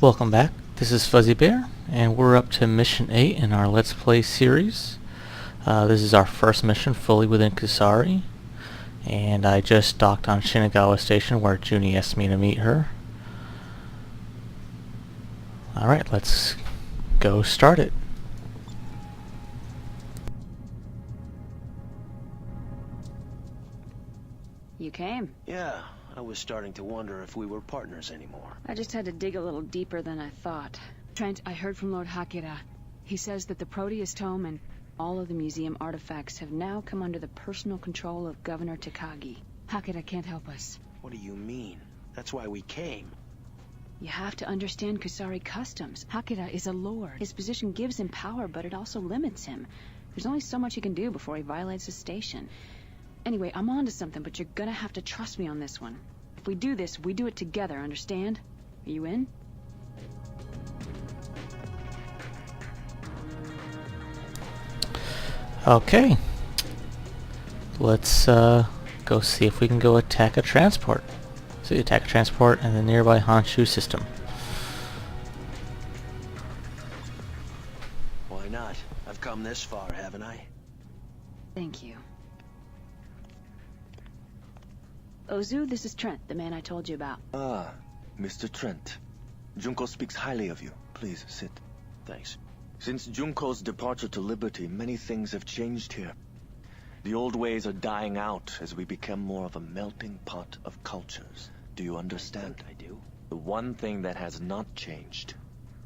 Welcome back. This is Fuzzybear, and we're up to Mission 8 in our Let's Play series. This is our first mission fully within Kusari, and I just docked on Shinagawa Station where Junie asked me to meet her. Alright, let's go start it. You came? Yeah, I was starting to wonder if we were partners anymore. I just had to dig a little deeper than I thought. Trent, I heard from Lord Hakira. He says that the Proteus Tome and all of the museum artifacts have now come under the personal control of Governor Takagi. Hakira can't help us. What do you mean? That's why we came. You have to understand Kusari customs. Hakira is a lord. His position gives him power, but it also limits him. There's only so much he can do before he violates the station. Anyway, I'm onto something, but you're gonna have to trust me on this one. If we do this, we do it together, understand? Are you in? Okay. Let's go see if we can go attack a transport. So you attack a transport and the nearby Honshu system. Why not? I've come this far, haven't I? Thank you. Ozu, this is Trent, the man I told you about. Ah, Mr. Trent. Junko speaks highly of you. Please, sit. Thanks. Since Junko's departure to Liberty, many things have changed here. The old ways are dying out as we become more of a melting pot of cultures. Do you understand? I do. The one thing that has not changed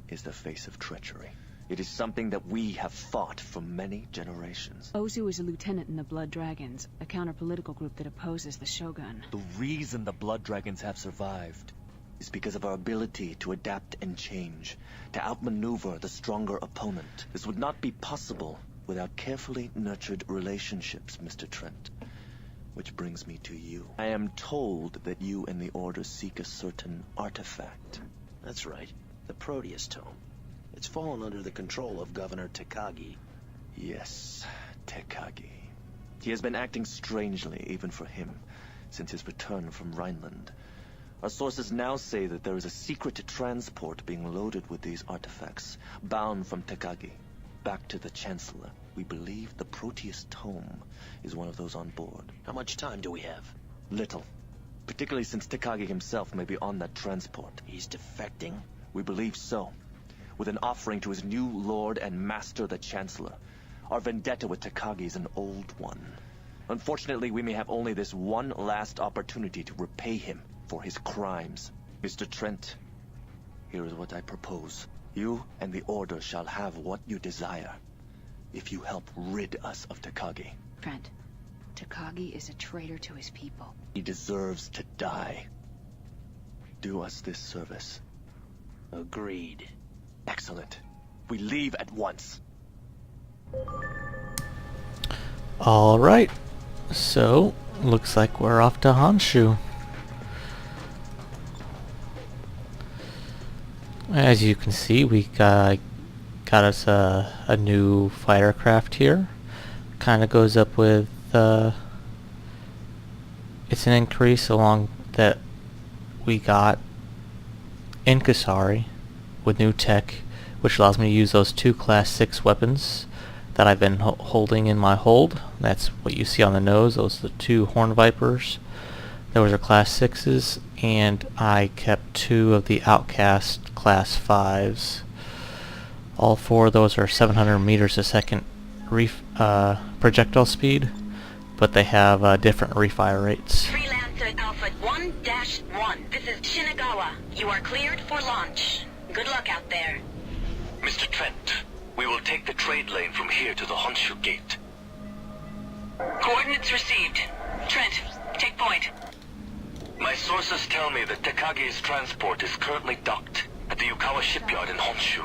is the face of treachery. It is something that we have fought for many generations. Ozu is a lieutenant in the Blood Dragons, a counter-political group that opposes the Shogun. The reason the Blood Dragons have survived is because of our ability to adapt and change, to outmaneuver the stronger opponent. This would not be possible without carefully nurtured relationships, Mr. Trent. Which brings me to you. I am told that you and the Order seek a certain artifact. That's right. The Proteus Tome. It's fallen under the control of Governor Takagi. Yes, Takagi. He has been acting strangely, even for him, since his return from Rhineland. Our sources now say that there is a secret transport being loaded with these artifacts, bound from Takagi, back to the Chancellor. We believe the Proteus Tome is one of those on board. How much time do we have? Little. Particularly since Takagi himself may be on that transport. He's defecting? We believe so. With an offering to his new lord and master, the Chancellor. Our vendetta with Takagi is an old one. Unfortunately, we may have only this one last opportunity to repay him for his crimes. Mr. Trent, here is what I propose. You and the Order shall have what you desire, if you help rid us of Takagi. Trent, Takagi is a traitor to his people. He deserves to die. Do us this service. Agreed. Excellent. We leave at once. Alright. So, looks like we're off to Honshu. As you can see, we got us a new fighter craft here. Kind of goes up with it's an increase along that we got in Kusari with new tech, which allows me to use those two Class 6 weapons that I've been holding in my hold. That's what you see on the nose. Those are the two Horn Vipers. Those are Class 6s, and I kept two of the Outcast Class 5s. All four of those are 700 meters a second projectile speed, but they have different refire rates. Freelancer Alpha 1-1. This is Shinagawa. You are cleared for launch. Good luck out there. Mr. Trent, we will take the trade lane from here to the Honshu Gate. Coordinates received. Trent, take point. My sources tell me that Takagi's transport is currently docked at the Yukawa shipyard in Honshu.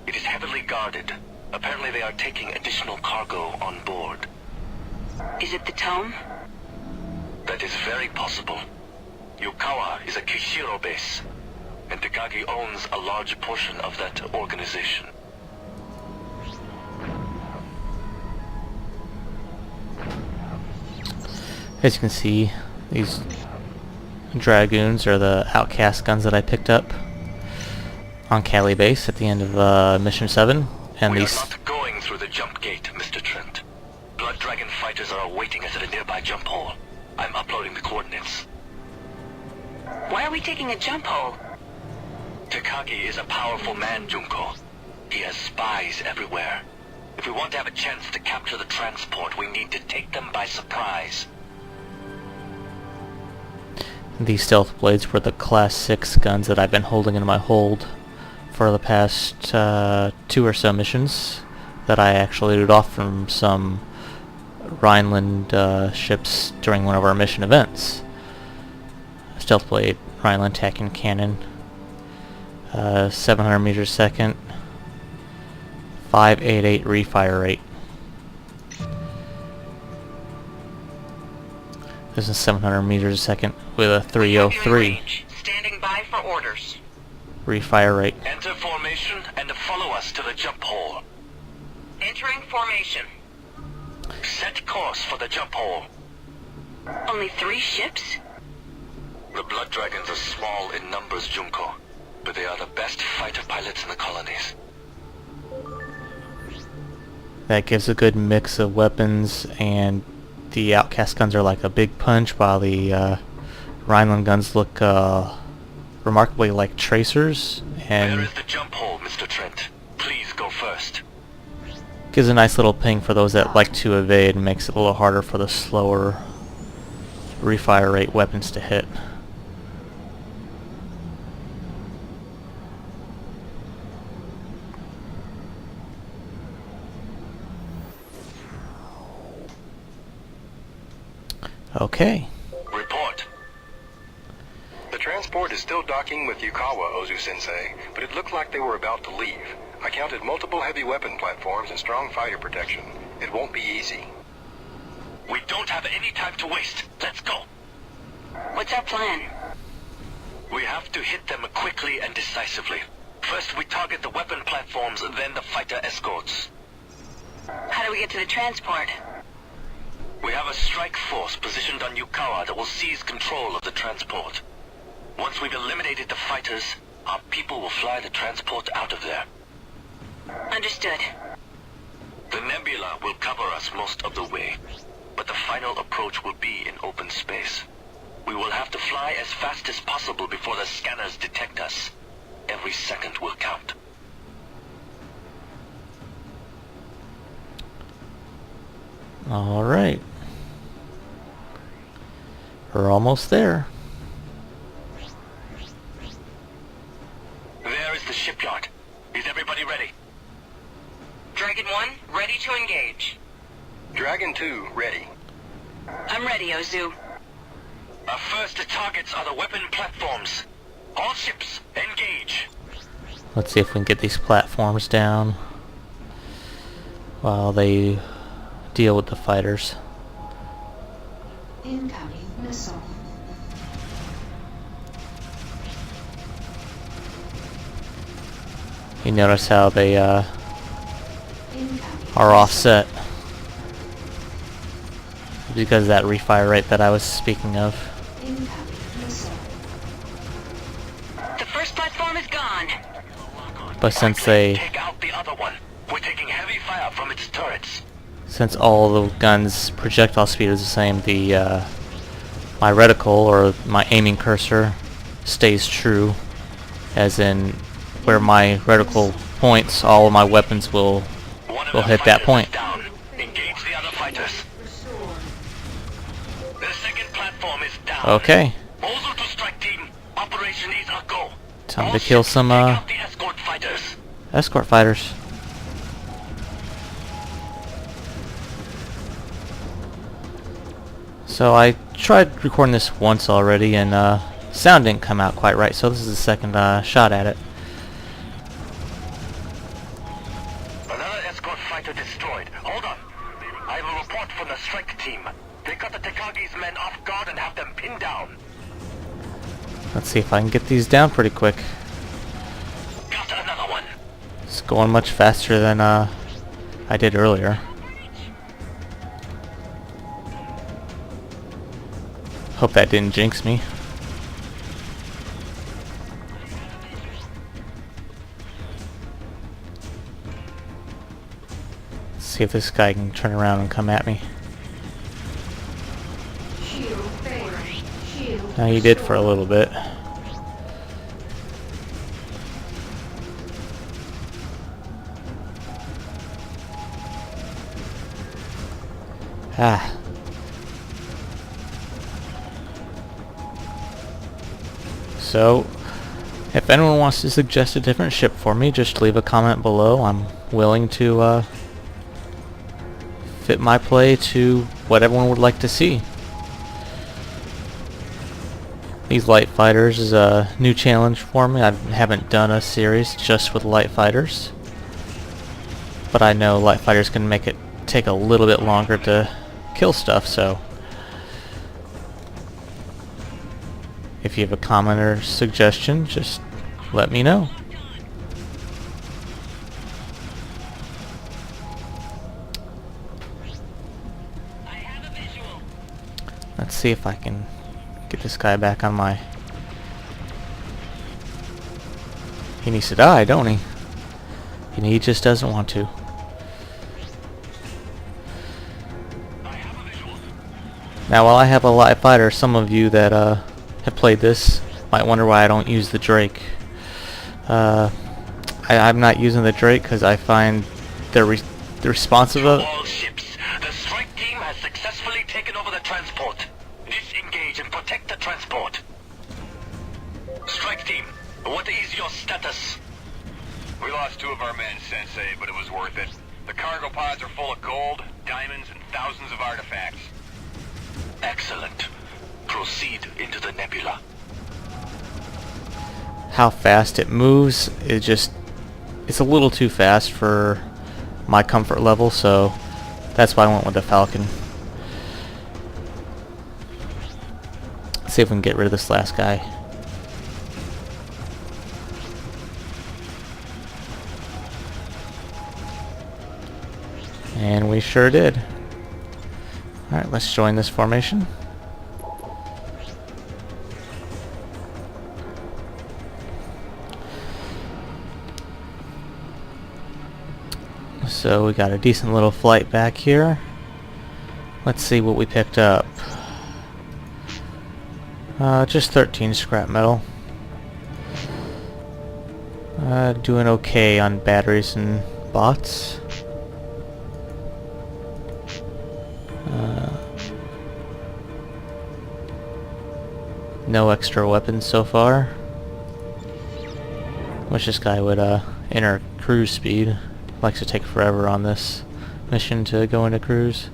It is heavily guarded. Apparently they are taking additional cargo on board. Is it the Tome? That is very possible. Yukawa is a Kishiro base, and Takagi owns a large portion of that organization. As you can see, these Dragoons are the Outcast guns that I picked up. on Cali base at the end of mission 7, and We are these. not going through the jump gate, Mr. Trent. Blood Dragon fighters are awaiting us at a nearby jump hole. I'm uploading the coordinates. Why are we taking a jump hole? Takagi is a powerful man, Junko. He has spies everywhere. If we want to have a chance to capture the transport, we need to take them by surprise. These stealth blades were the class 6 guns that I've been holding in my hold for the past 2 or so missions that I actually looted off from some Rhineland ships during one of our mission events. Stealth blade, Rhineland Tac and Cannon, 700 meters a second, 588 refire rate. This is 700 meters a second with a 303 Standing by for orders. refire rate. Enter formation and follow us to the jump hole. Entering formation. Set course for the jump hole. Only 3 ships? The Blood Dragons are small in numbers, Junko, but they are the best fighter pilots in the colonies. That gives a good mix of weapons, and the Outcast guns are like a big punch, while the Rhineland guns look remarkably like tracers, Where and is the jump hole, Mr. Trent? Please go first. gives a nice little ping for those that like to evade, and makes it a little harder for the slower refire rate weapons to hit. Okay. Report. The transport is still docking with Yukawa, Ozu-sensei, but it looked like they were about to leave. I counted multiple heavy weapon platforms and strong fighter protection. It won't be easy. We don't have any time to waste. Let's go. What's our plan? We have to hit them quickly and decisively. First we target the weapon platforms, then the fighter escorts. How do we get to the transport? We have a strike force positioned on Yukawa that will seize control of the transport. Once we've eliminated the fighters, our people will fly the transport out of there. Understood. The nebula will cover us most of the way, but the final approach will be in open space. We will have to fly as fast as possible before the scanners detect us. Every second will count. Alright. We're almost there. There is the shipyard. Is everybody ready? Dragon 1, ready to engage. Dragon 2, ready. I'm ready, Ozu. Our first targets are the weapon platforms. All ships, engage. Let's see if we can get these platforms down while they deal with the fighters. Incoming missile. You notice how they are Incoming. offset because of that refire rate that I was speaking of. Incoming missile. The first platform is gone. But since they, Take out the other one. We're taking heavy fire from its turrets. since all the guns' projectile speed is the same, the my reticle or my aiming cursor stays true, as in where my reticle points, all of my weapons will One of will the hit that fighters point. is down. Engage the other fighters. The second platform is down. Okay, Ozu to strike team. Operation is a go. time All to kill ships, some take out the escort fighters. escort fighters. So I tried recording this once already, and sound didn't come out quite right, so this is the second shot at it. Another escort fighter destroyed. Hold on. I have a report from the strike team. They got the Takagi's men off guard and have them pinned down. Let's see if I can get these down pretty quick. Got another one. It's going much faster than I did earlier. Hope that didn't jinx me. See if this guy can turn around and come at me. He did for a little bit. Ah. So, if anyone wants to suggest a different ship for me, just leave a comment below. I'm willing to fit my play to what everyone would like to see. These light fighters is a new challenge for me. I haven't done a series just with light fighters, but I know light fighters can make it take a little bit longer to kill stuff, so if you have a comment or suggestion, just let me know. Let's see if I can get this guy back on my... He needs to die, don't he? And he just doesn't want to. Now, while I have a light fighter, some of you that have played this might wonder why I don't use the Drake. I'm not using the Drake because I find the responsive of... All ships. The strike team has successfully taken over the transport. Disengage and protect the transport. Strike team, what is your status? We lost 2 of our men, Sensei, but it was worth it. The cargo pods are full of gold, diamonds, and thousands of artifacts. Excellent. Proceed into the nebula. How fast it moves, it's a little too fast for my comfort level, so that's why I went with the Falcon. Let's see if we can get rid of this last guy. And we sure did. Alright, let's join this formation. So we got a decent little flight back here. Let's see what we picked up. Just 13 scrap metal. Doing okay on batteries and bots. No extra weapons so far. Wish this guy would enter cruise speed. Likes to take forever on this mission to go into cruise.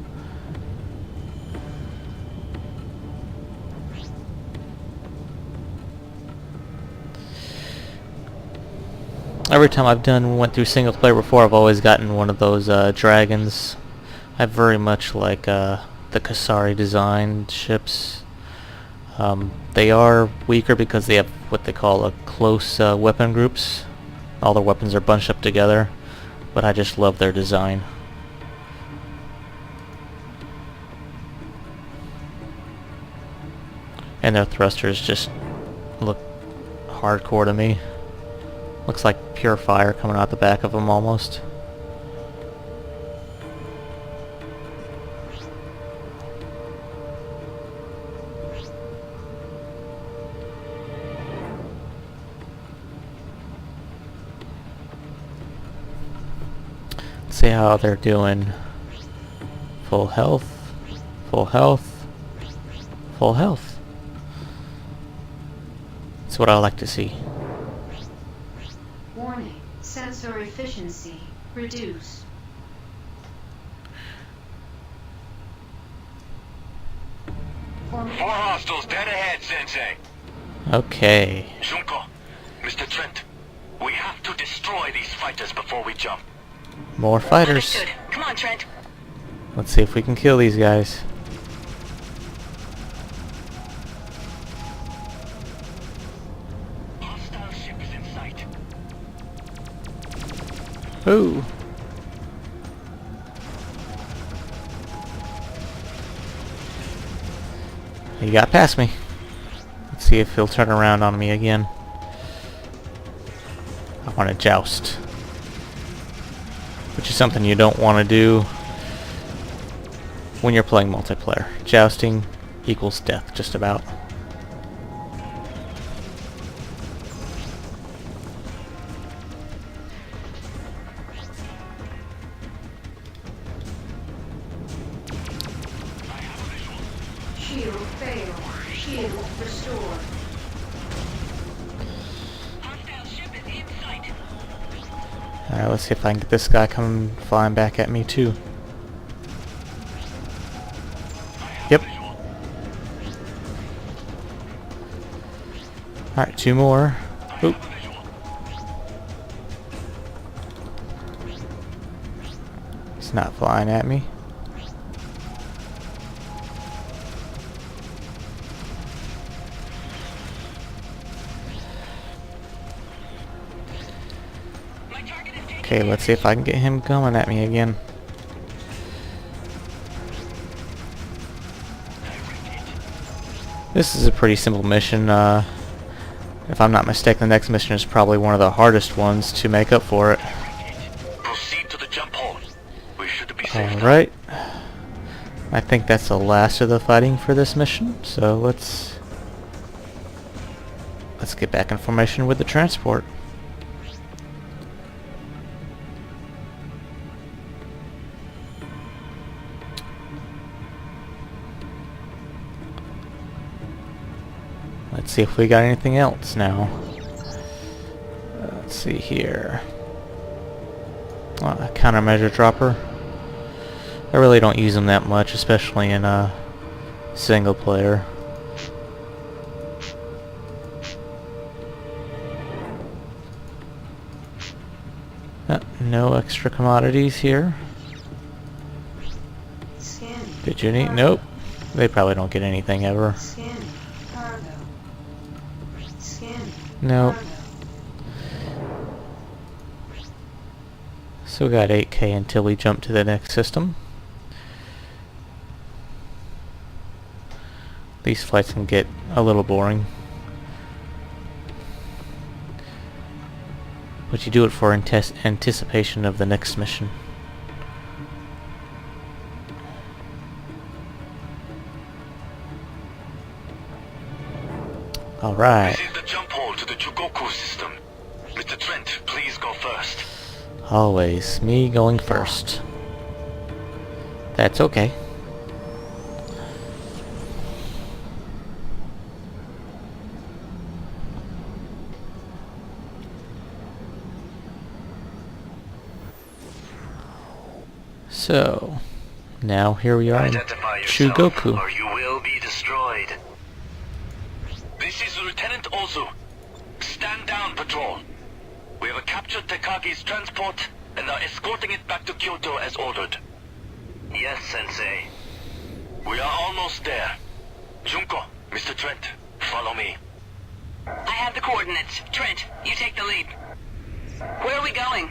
Every time went through single player before, I've always gotten one of those dragons. I very much like the Kusari design ships. They are weaker because they have what they call a close weapon groups. All their weapons are bunched up together, but I just love their design. And their thrusters just look hardcore to me. Looks like pure fire coming out the back of them almost. See how they're doing. Full health, full health, full health. That's what I like to see. Warning, sensor efficiency reduced. Four hostiles dead ahead, Sensei. Okay. Junko, Mr. Trent, we have to destroy these fighters before we jump. More fighters. Understood. Come on, Trent. Let's see if we can kill these guys. Hostile ship is in sight. Ooh. He got past me. Let's see if he'll turn around on me again. I want to joust. Which which is something you don't want to do when you're playing multiplayer. Jousting equals death, just about. Shield failed. Shield restored. Alright, let's see if I can get this guy coming flying back at me too. Yep. Alright, 2 more. Oop. It's not flying at me. Okay, let's see if I can get him coming at me again. This is a pretty simple mission. If I'm not mistaken, the next mission is probably one of the hardest ones to make up for it. Proceed to the jump hole. We should be safe. Alright. I think that's the last of the fighting for this mission, so let's get back in formation with the transport. Let's see if we got anything else now. Let's see here. A countermeasure dropper. I really don't use them that much, especially in a single player. No extra commodities here. Scanning. Did you need? Nope. They probably don't get anything ever. Scanning. Cargo. Scanning. Nope. Cargo. So we got 8K until we jump to the next system. These flights can get a little boring, but you do it for anticipation of the next mission. Alright. This is the jump hole to the Chugoku system. Mr. Trent, please go first. Always me going first. That's okay. So, now here we are in Identify yourself, Chugoku. or you will be destroyed. This is Lieutenant Ozu. Stand down, patrol. We have captured Takagi's transport and are escorting it back to Kyoto as ordered. Yes, Sensei. We are almost there. Junko, Mr. Trent, follow me. I have the coordinates. Trent, you take the lead. Where are we going?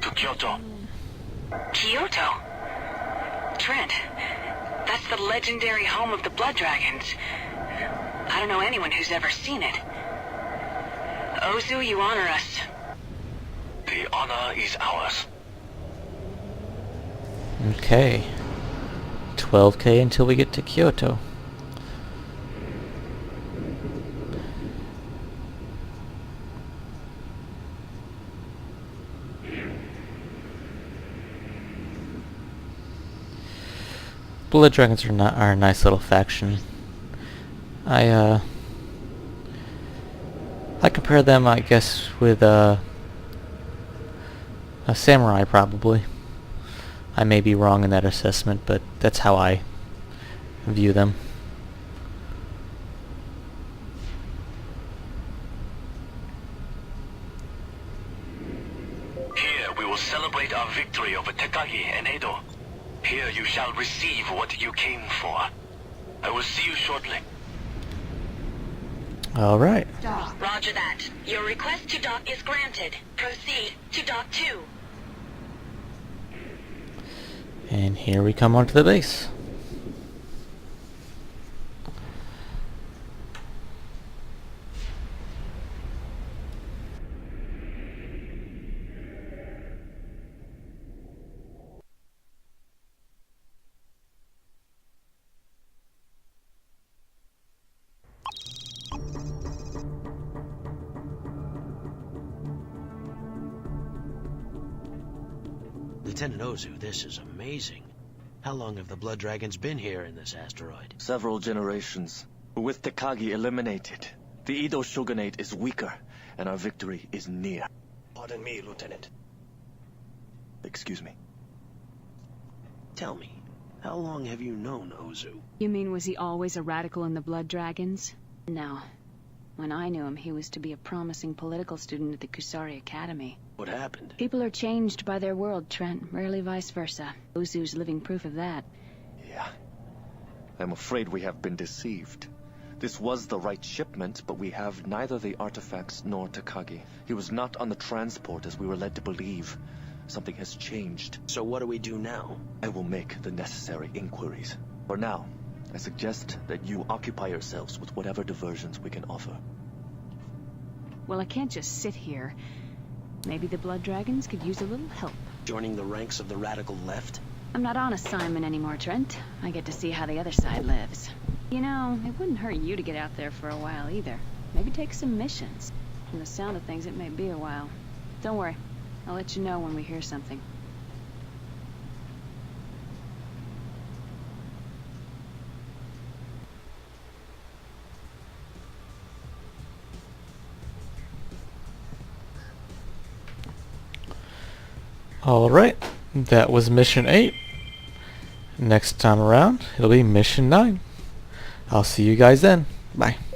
To Kyoto. Kyoto? Trent, that's the legendary home of the Blood Dragons. I don't know anyone who's ever seen it. Ozu, you honor us. The honor is ours. Okay. 12K until we get to Kyoto. Blood Dragons are a nice little faction. I compare them, I guess, with a samurai, probably. I may be wrong in that assessment, but that's how I view them. Here we will celebrate our victory over Takagi and Edo. Here you shall receive what you came for. I will see you shortly. Alright. Dock. Roger that. Your request to dock is granted. Proceed to dock 2. And here we come onto the base. Lieutenant Ozu, this is amazing. How long have the Blood Dragons been here in this asteroid? Several generations. With Takagi eliminated, the Edo shogunate is weaker, and our victory is near. Pardon me, Lieutenant. Excuse me. Tell me, how long have you known Ozu? You mean, was he always a radical in the Blood Dragons? No. When I knew him, he was to be a promising political student at the Kusari Academy. What happened? People are changed by their world, Trent. Rarely vice versa. Ozu's living proof of that. Yeah. I'm afraid we have been deceived. This was the right shipment, but we have neither the artifacts nor Takagi. He was not on the transport as we were led to believe. Something has changed. So what do we do now? I will make the necessary inquiries. For now, I suggest that you occupy yourselves with whatever diversions we can offer. Well, I can't just sit here. Maybe the Blood Dragons could use a little help. Joining the ranks of the radical left? I'm not on assignment anymore, Trent. I get to see how the other side lives. You know, it wouldn't hurt you to get out there for a while either. Maybe take some missions. From the sound of things, it may be a while. Don't worry. I'll let you know when we hear something. Alright, that was mission 8. Next time around, it'll be mission 9. I'll see you guys then. Bye.